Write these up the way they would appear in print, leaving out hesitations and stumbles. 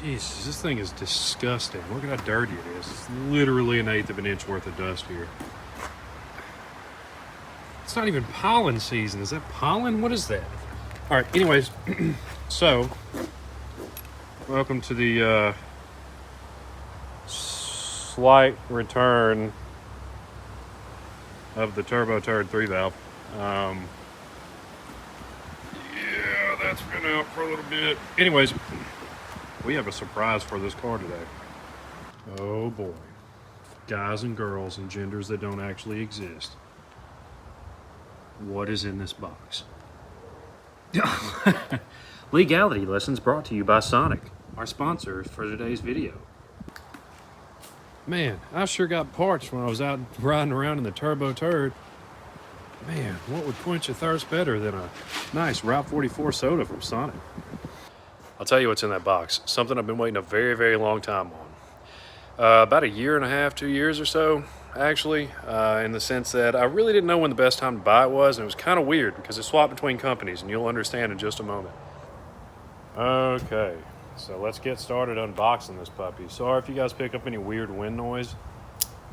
Jesus, this thing is disgusting. Look at how dirty it is. It's literally 1/8 of an inch worth of dust here. It's not even pollen season. Is that pollen? What is that? All right, anyways, so welcome to the slight return of the turbo turd 3 valve. Yeah, that's been out for a little bit. Anyways, we have a surprise for this car today. Oh boy. Guys and girls and genders that don't actually exist. What is in this box? Legality lessons brought to you by Sonic, our sponsor for today's video. Man, I sure got parched when I was out riding around in the turbo turd. Man, what would quench your thirst better than a nice Route 44 soda from Sonic? I'll tell you what's in that box. Something I've been waiting a very, very long time on. About 1.5 years, 2 years or so, actually, in the sense that I really didn't know when the best time to buy it was, and it was kind of weird because it swapped between companies, and you'll understand in just a moment. Okay, so let's get started unboxing this puppy. Sorry if you guys pick up any weird wind noise.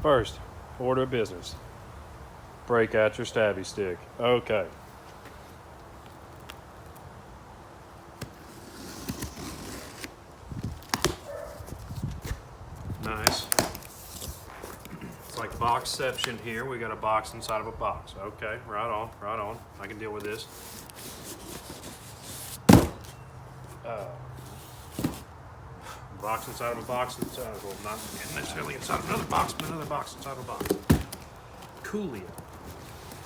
First, order of business. Break out your stabby stick. Okay. Nice. It's like boxception here. We got a box inside of a box. Okay, right on, right on. I can deal with this. Box inside of a box inside of, well, not necessarily inside of another box, but another box inside of a box. Coolio.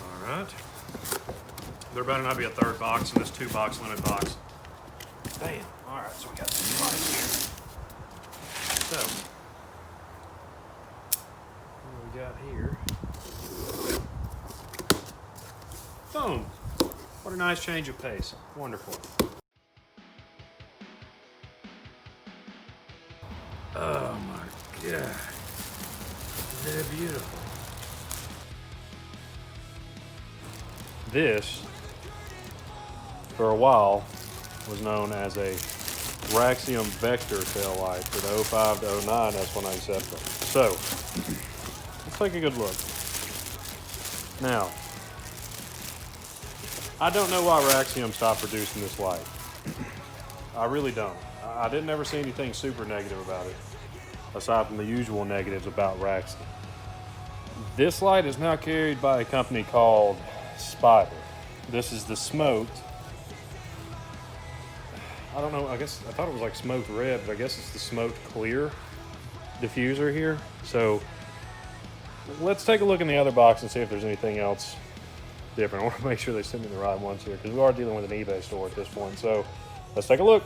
All right. There better not be a third box in this 2-box limit box. Bam. All right, so we got 2 boxes here. So, what do we got here? Boom. What a nice change of pace. Wonderful. Oh my God. They're beautiful. This, for a while, was known as a Raxiom Vector tail light for the 05 to 09. That's when I set them. So, let's take a good look. Now, I don't know why Raxiom stopped producing this light. I really don't. I didn't ever see anything super negative about it, aside from the usual negatives about Raxiom. This light is now carried by a company called Spider. This is the smoked. I don't know, I thought it was like smoked red, but I guess it's the smoked clear diffuser here. So let's take a look in the other box and see if there's anything else different. I want to make sure they send me the right ones here because we are dealing with an eBay store at this point. So let's take a look.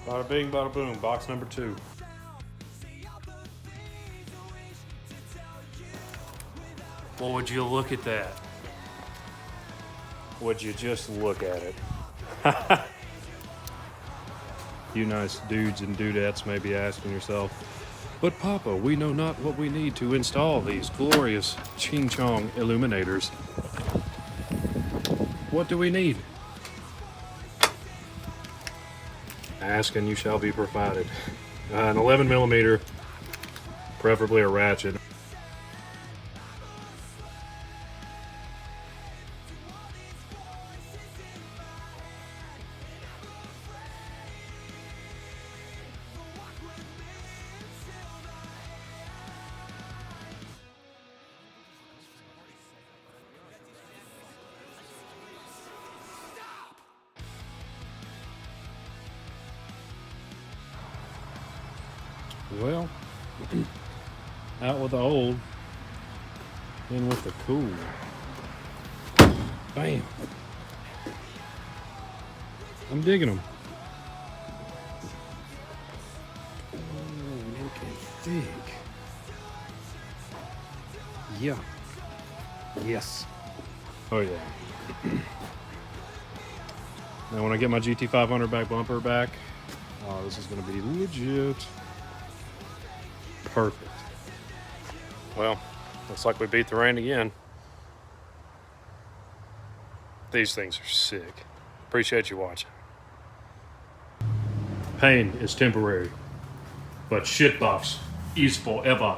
Bada bing, bada boom, box number 2. Well, would you look at that? Would you just look at it? You nice dudes and dudettes may be asking yourself, but Papa, we know not what we need to install these glorious Ching Chong illuminators. What do we need? Ask and you shall be provided. An 11mm, preferably a ratchet. Well, out with the old, in with the cool. Bam. I'm digging them. Oh, looking thick. Yeah. Yes. Oh yeah. Now when I get my GT500 back bumper back, oh, this is going to be legit. Perfect. Well, looks like we beat the rain again. These things are sick. Appreciate you watching. Pain is temporary, but shitbox is forever.